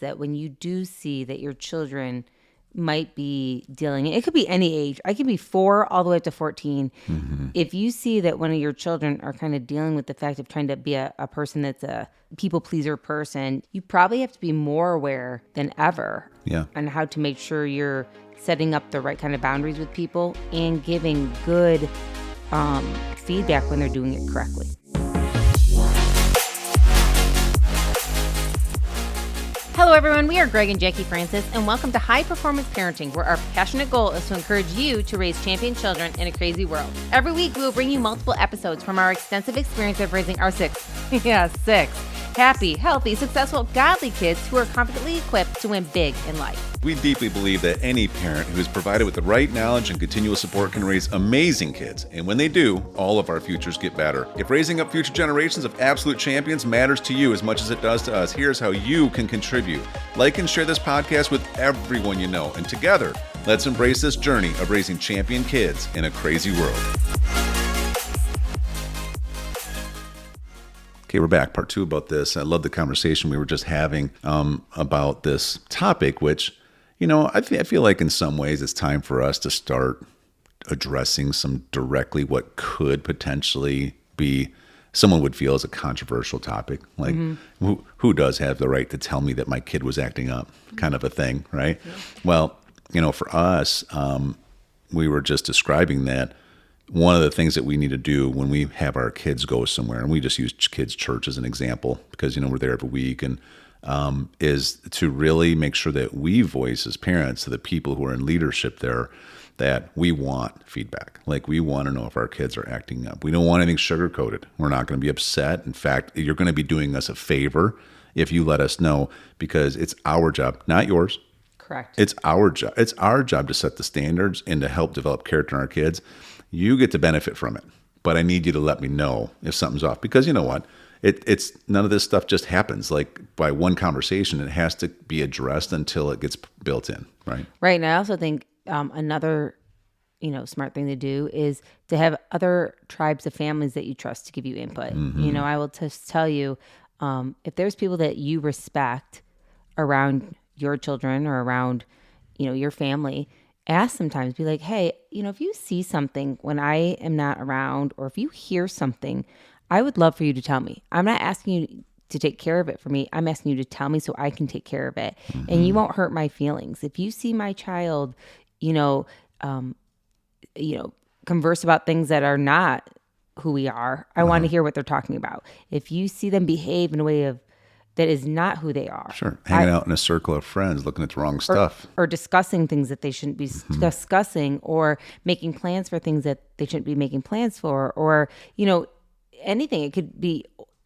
that when you do see that your children might be dealing, it could be any age. I could be 4 all the way up to 14. If you see that one of your children are kind of dealing with the fact of trying to be a person that's a people pleaser person, you probably have to be more aware than ever on how to make sure you're setting up the right kind of boundaries with people and giving good feedback when they're doing it correctly. Hello, everyone. We are Greg and Jacquie Francis, and welcome to High Performance Parenting, where our passionate goal is to encourage you to raise champion children in a crazy world. Every week, we will bring you multiple episodes from our extensive experience of raising our 6 happy, healthy, successful, godly kids who are confidently equipped to win big in life. We deeply believe that any parent who is provided with the right knowledge and continual support can raise amazing kids. And when they do, all of our futures get better. If raising up future generations of absolute champions matters to you as much as it does to us, here's how you can contribute. Like and share this podcast with everyone you know. And together, let's embrace this journey of raising champion kids in a crazy world. Okay, we're back. Part 2 about this. I love the conversation we were just having about this topic, which, you know, I feel like in some ways it's time for us to start addressing some directly what could potentially be someone would feel as a controversial topic. Like, who does have the right to tell me that my kid was acting up, kind of a thing, right? Yeah. Well, you know, for us, we were just describing that one of the things that we need to do when we have our kids go somewhere, and we just use kids' church as an example because, you know, we're there every week, and is to really make sure that we voice as parents to the people who are in leadership there that we want feedback. Like, we want to know if our kids are acting up. We don't want anything sugar-coated. We're not going to be upset. In fact, you're going to be doing us a favor if you let us know, because it's our job, not yours. Correct. It's our job. It's our job to set the standards and to help develop character in our kids. You get to benefit from it, but I need you to let me know if something's off, because you know what? It's none of this stuff just happens like by one conversation. It has to be addressed until it gets built in, right? Right. And I also think another, smart thing to do is to have other tribes of families that you trust to give you input. You know, I will just tell you, if there's people that you respect around your children or around, your family, ask sometimes, be like, hey, if you see something when I am not around, or if you hear something, I would love for you to tell me. I'm not asking you to take care of it for me. I'm asking you to tell me so I can take care of it. And you won't hurt my feelings. If you see my child, converse about things that are not who we are, I want to hear what they're talking about. If you see them behave in a way that is not who they are. Sure. Hanging out in a circle of friends, looking at the wrong stuff. Or discussing things that they shouldn't be discussing, or making plans for things that they shouldn't be making plans for, or, anything. It could be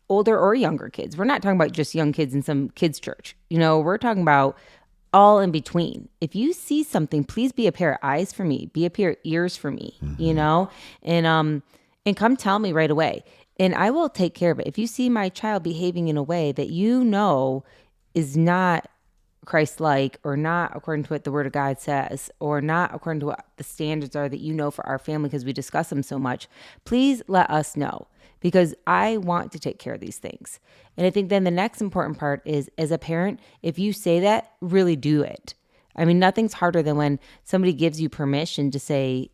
older or younger kids. We're not talking about just young kids in some kids' church. We're talking about all in between. If you see something, please be a pair of eyes for me. Be a pair of ears for me, and come tell me right away. And I will take care of it. If you see my child behaving in a way that is not Christ-like, or not according to what the Word of God says, or not according to what the standards are that for our family, because we discuss them so much, please let us know, because I want to take care of these things. And I think then the next important part is, as a parent, if you say that, really do it. I mean, nothing's harder than when somebody gives you permission to say,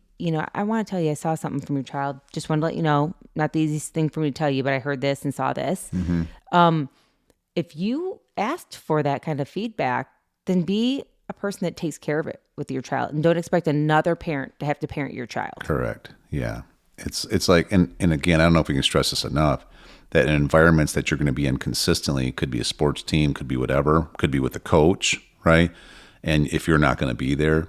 I want to tell you, I saw something from your child. Just wanted to let you know, not the easiest thing for me to tell you, but I heard this and saw this. If you asked for that kind of feedback, then be a person that takes care of it with your child, and don't expect another parent to have to parent your child. Correct. Yeah. It's like, and again, I don't know if we can stress this enough, that in environments that you're going to be in consistently, could be a sports team, could be whatever, could be with a coach, right? And if you're not going to be there,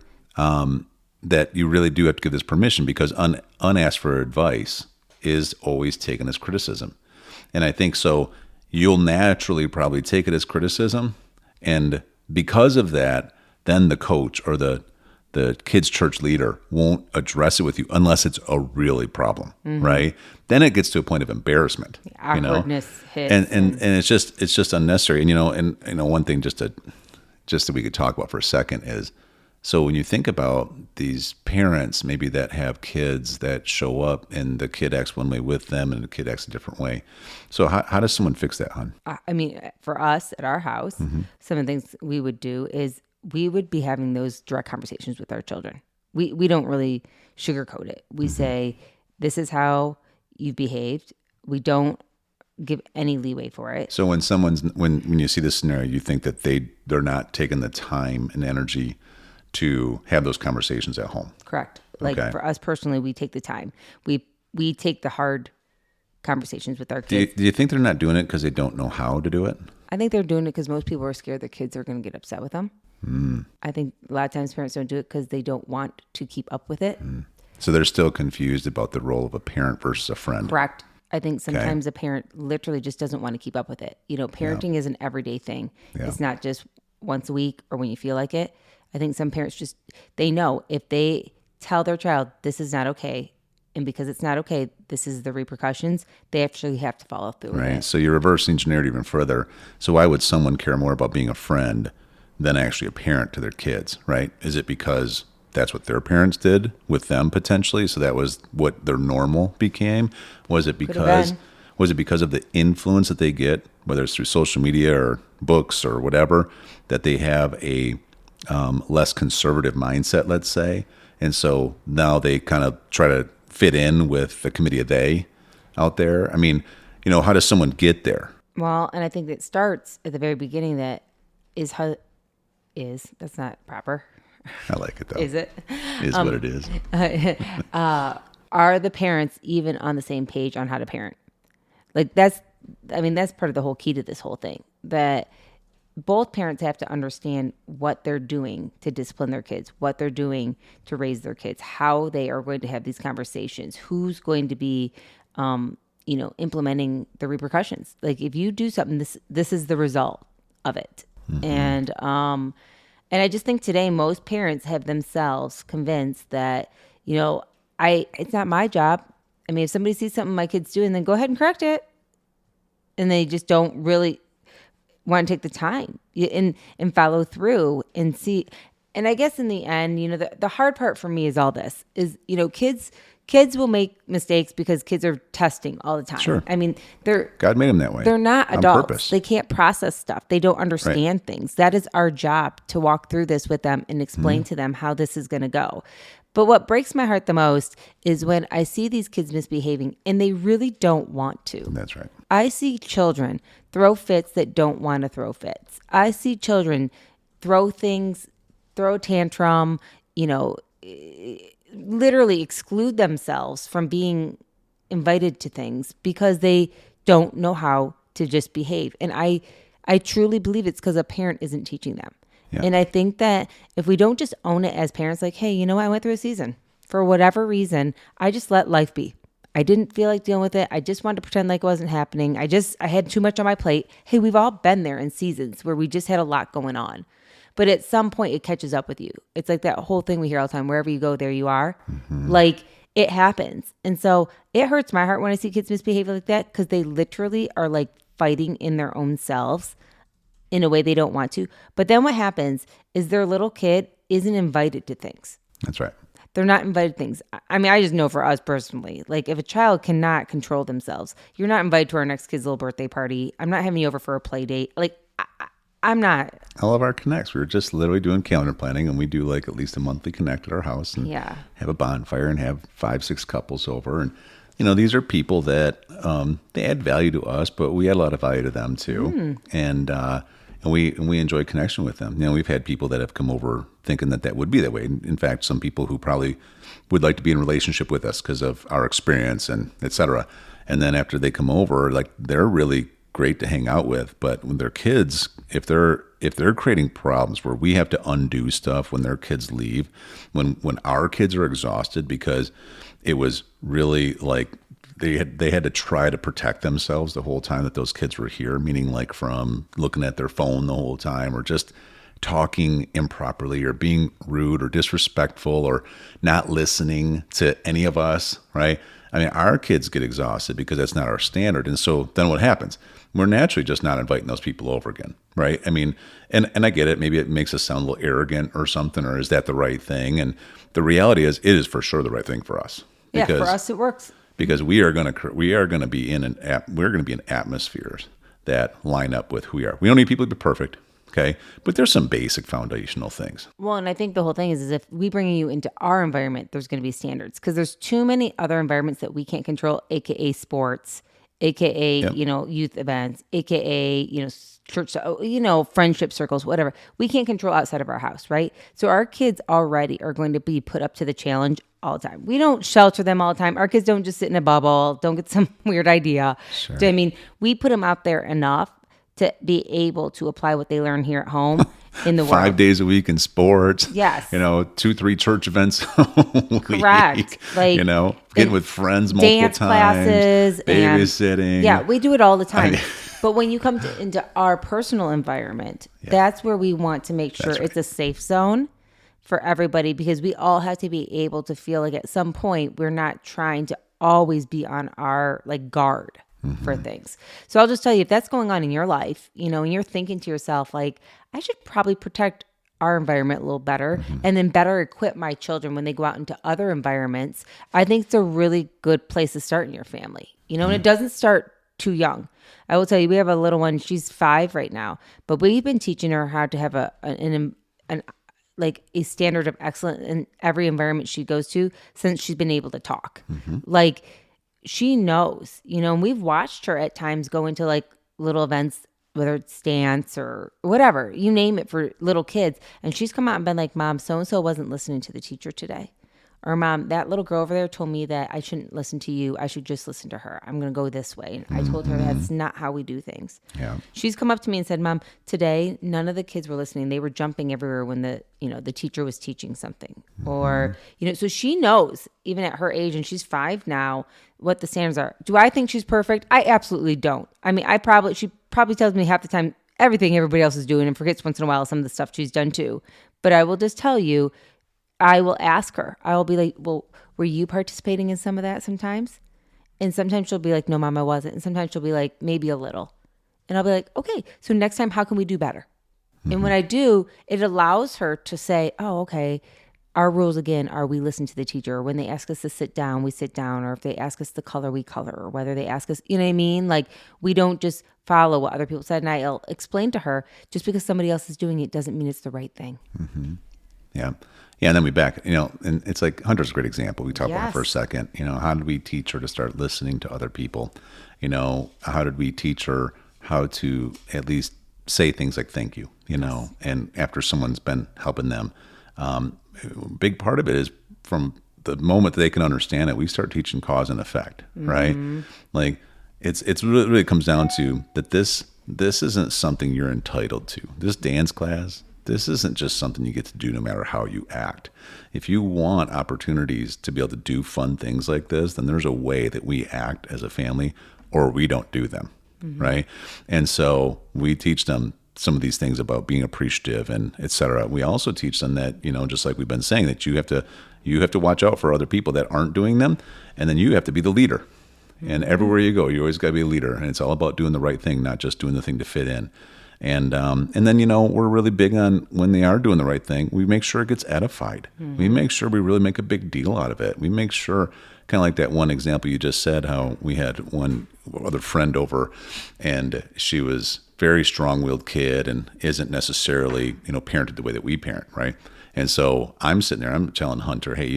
that you really do have to give this permission, because unasked for advice is always taken as criticism. And I think so you'll naturally probably take it as criticism. And because of that, then the coach or the kids' church leader won't address it with you unless it's a really problem, right? Then it gets to a point of embarrassment. Awkwardness hits. And it's just unnecessary. And one thing just that we could talk about for a second is, So when you think about these parents, maybe that have kids that show up and the kid acts one way with them and the kid acts a different way. So how does someone fix that, hon? I mean, for us at our house, some of the things we would do is we would be having those direct conversations with our children. We don't really sugarcoat it. We say, this is how you've behaved. We don't give any leeway for it. So when you see this scenario, you think that they're not taking the time and energy to have those conversations at home. Correct. Like for us personally, we take the time. We take the hard conversations with our kids. Do you think they're not doing it because they don't know how to do it? I think they're doing it because most people are scared their kids are going to get upset with them. I think a lot of times parents don't do it because they don't want to keep up with it. So they're still confused about the role of a parent versus a friend. Correct. I think sometimes a parent literally just doesn't want to keep up with it. Parenting is an everyday thing. Yeah. It's not just once a week or when you feel like it. I think some parents they know if they tell their child, this is not okay, and because it's not okay, this is the repercussions, they actually have to follow through with it. So you reverse engineered even further. So why would someone care more about being a friend than actually a parent to their kids, right? Is it because that's what their parents did with them potentially? So that was what their normal became? Was it because of the influence that they get, whether it's through social media or books or whatever, that they have a less conservative mindset, let's say? And so now they kind of try to fit in with the committee of they out there. I mean, how does someone get there? Well, and I think it starts at the very beginning. That's not proper. I like it though. Is it? Is what it is. Are the parents even on the same page on how to parent? Like that's part of the whole key to this whole thing, that both parents have to understand what they're doing to discipline their kids, what they're doing to raise their kids, how they are going to have these conversations, who's going to be, implementing the repercussions. Like if you do something, this is the result of it. And I just think today most parents have themselves convinced that, it's not my job. I mean, if somebody sees something my kid's doing, then go ahead and correct it. And they just don't really want to take the time and follow through and see. And I guess in the end, the hard part for me is all this is, kids will make mistakes because kids are testing all the time. Sure. I mean, God made them that way. They're not adults. Purpose. They can't process stuff. They don't understand things. That is our job, to walk through this with them and explain to them how this is going to go. But what breaks my heart the most is when I see these kids misbehaving and they really don't want to. That's right. I see children throw fits that don't want to throw fits. I see children throw tantrum, literally exclude themselves from being invited to things because they don't know how to just behave. And I truly believe it's because a parent isn't teaching them. Yeah. And I think that if we don't just own it as parents, like, hey, I went through a season. For whatever reason, I just let life be. I didn't feel like dealing with it. I just wanted to pretend like it wasn't happening. I had too much on my plate. Hey, we've all been there in seasons where we just had a lot going on. But at some point, it catches up with you. It's like that whole thing we hear all the time, wherever you go, there you are. Like, it happens. And so it hurts my heart when I see kids misbehave like that, because they literally are like fighting in their own selves in a way they don't want to. But then what happens is their little kid isn't invited to things. That's right. They're not invited to things. I mean, I just know for us personally, like if a child cannot control themselves, you're not invited to our next kid's little birthday party. I'm not having you over for a play date. Like, I'm not. All of our connects. We were just literally doing calendar planning, and we do like at least a monthly connect at our house and have a bonfire and have 5-6 couples over. And, these are people that they add value to us, but we add a lot of value to them too. And we enjoy connection with them. We've had people that have come over thinking that would be that way. In fact, some people who probably would like to be in a relationship with us because of our experience and et cetera. And then after they come over, like they're really great to hang out with. But when they're kids, if they're creating problems where we have to undo stuff when their kids leave, when our kids are exhausted because it was really like they had to try to protect themselves the whole time that those kids were here, meaning like from looking at their phone the whole time or just talking improperly or being rude or disrespectful or not listening to any of us, right? I mean, our kids get exhausted because that's not our standard. And so then what happens? We're naturally just not inviting those people over again, right? I mean, and I get it. Maybe it makes us sound a little arrogant or something, or is that the right thing? And the reality is, it is for sure the right thing for us. Yeah, for us it works. Because we are going to be in atmospheres that line up with who we are. We don't need people to be perfect, okay? But there's some basic foundational things. Well, and I think the whole thing is if we bring you into our environment, there's going to be standards because there's too many other environments that we can't control, aka sports, aka Yep. youth events, aka church, friendship circles, whatever. We can't control outside of our house, right? So our kids already are going to be put up to the challenge all the time. We don't shelter them all the time. Our kids don't just sit in a bubble, don't get some weird idea. Sure. I mean, we put them out there enough to be able to apply what they learn here at home in the world. 5 days a week in sports. Yes. 2-3 church events a week. Correct. Like, getting with friends multiple dance times. Classes. Babysitting. Yeah, we do it all the time. But when you come into our personal environment, that's where we want to make sure it's a safe zone for everybody because we all have to be able to feel like at some point we're not trying to always be on our guard for things. So I'll just tell you, if that's going on in your life, and you're thinking to yourself, I should probably protect our environment a little better and then better equip my children when they go out into other environments, I think it's a really good place to start in your family, and it doesn't start too young. I will tell you, we have a little one, she's 5 right now, but we've been teaching her how to have a standard of excellence in every environment she goes to since she's been able to talk. She knows, and we've watched her at times go into little events, whether it's dance or whatever, you name it for little kids. And she's come out and been like, Mom, so-and-so wasn't listening to the teacher today. Or Mom, that little girl over there told me that I shouldn't listen to you. I should just listen to her. I'm going to go this way. And I told her that's not how we do things. Yeah. She's come up to me and said, Mom, today, none of the kids were listening. They were jumping everywhere when the teacher was teaching something. Or, so she knows, even at her age, and she's 5 now, what the standards are. Do I think she's perfect? I absolutely don't. I mean, she probably tells me half the time everything everybody else is doing and forgets once in a while some of the stuff she's done too. But I will just tell you, I will ask her. I will be like, well, were you participating in some of that sometimes? And sometimes she'll be like, no, Mom, I wasn't. And sometimes she'll be like, maybe a little. And I'll be like, okay, so next time, how can we do better? And when I do, it allows her to say, oh, okay, our rules again are we listen to the teacher. Or when they ask us to sit down, we sit down. Or if they ask us to color, we color. Or whether they ask us, you know what I mean? We don't just follow what other people said. And I'll explain to her, just because somebody else is doing it doesn't mean it's the right thing. Mm-hmm. Yeah. Yeah, and then we back, and it's like Hunter's a great example. We talked about it for a second. How did we teach her to start listening to other people? How did we teach her how to at least say things like thank you, and after someone's been helping them. A big part of it is from the moment that they can understand it, we start teaching cause and effect, right? It's really comes down to that this isn't something you're entitled to. This dance class, this isn't just something you get to do no matter how you act. If you want opportunities to be able to do fun things like this, then there's a way that we act as a family or we don't do them, right? And so we teach them some of these things about being appreciative and et cetera. We also teach them that, just like we've been saying, that you have to watch out for other people that aren't doing them, and then you have to be the leader. And everywhere you go, you always got to be a leader, and it's all about doing the right thing, not just doing the thing to fit in. And then, we're really big on when they are doing the right thing, we make sure it gets edified. We make sure we really make a big deal out of it. We make sure, kind of like that one example you just said, how we had one other friend over, and she was very strong-willed kid and isn't necessarily, parented the way that we parent, right? And so I'm sitting there, I'm telling Hunter, hey,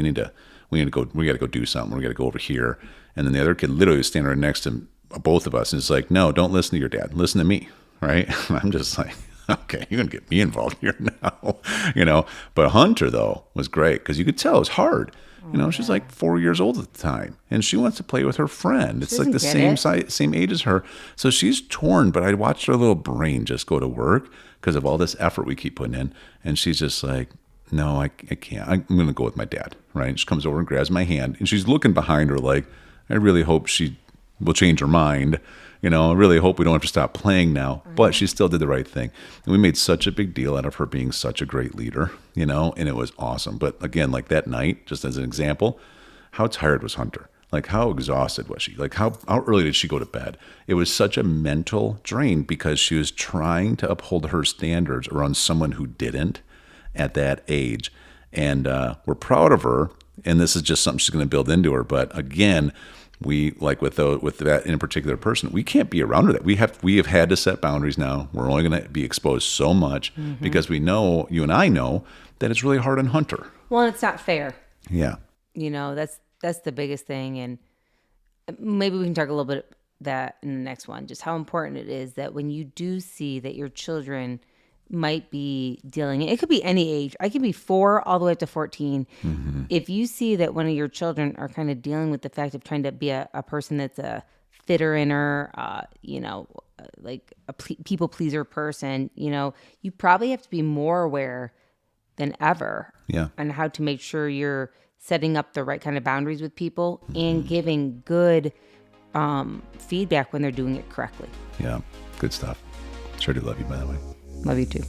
we got to go do something. We got to go over here. And then the other kid literally was standing right next to both of us, and it's like, no, don't listen to your dad. Listen to me. Right? And I'm just like, okay, you're going to get me involved here now, But Hunter, though, was great because you could tell it was hard. She's like 4 years old at the time, and she wants to play with her friend. It's like the same age as her. So she's torn, but I watched her little brain just go to work because of all this effort we keep putting in. And she's just like, no, I can't. I'm going to go with my dad, right? And she comes over and grabs my hand, and she's looking behind her like, I really hope she will change her mind. I really hope we don't have to stop playing now. But she still did the right thing. And we made such a big deal out of her being such a great leader, and it was awesome. But again, like that night, just as an example, how tired was Hunter? Like, how exhausted was she? Like, how early did she go to bed? It was such a mental drain because she was trying to uphold her standards around someone who didn't at that age. And we're proud of her. And this is just something she's going to build into her. But again, we, like with that in a particular person, we can't be around her. That we have had to set boundaries now. We're only going to be exposed so much because we know, you and I know, that it's really hard on Hunter. Well, and it's not fair. Yeah. That's the biggest thing. And maybe we can talk a little bit that in the next one, just how important it is that when you do see that your children might be dealing, it could be any age. I could be 4 all the way up to 14. If you see that one of your children are kind of dealing with the fact of trying to be a person that's a fitter inner, like a people pleaser person, you probably have to be more aware than ever on how to make sure you're setting up the right kind of boundaries with people and giving good feedback when they're doing it correctly. Yeah, good stuff. Sure do love you, by the way. Love you too.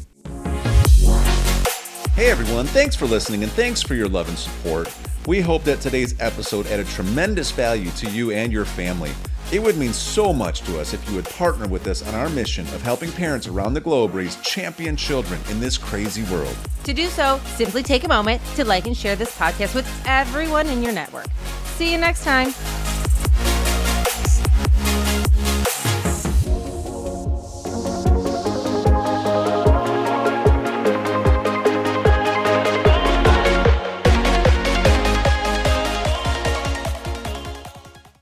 Hey everyone, thanks for listening and thanks for your love and support. We hope that today's episode added tremendous value to you and your family. It would mean so much to us if you would partner with us on our mission of helping parents around the globe raise champion children in this crazy world. To do so, simply take a moment to like and share this podcast with everyone in your network. See you next time.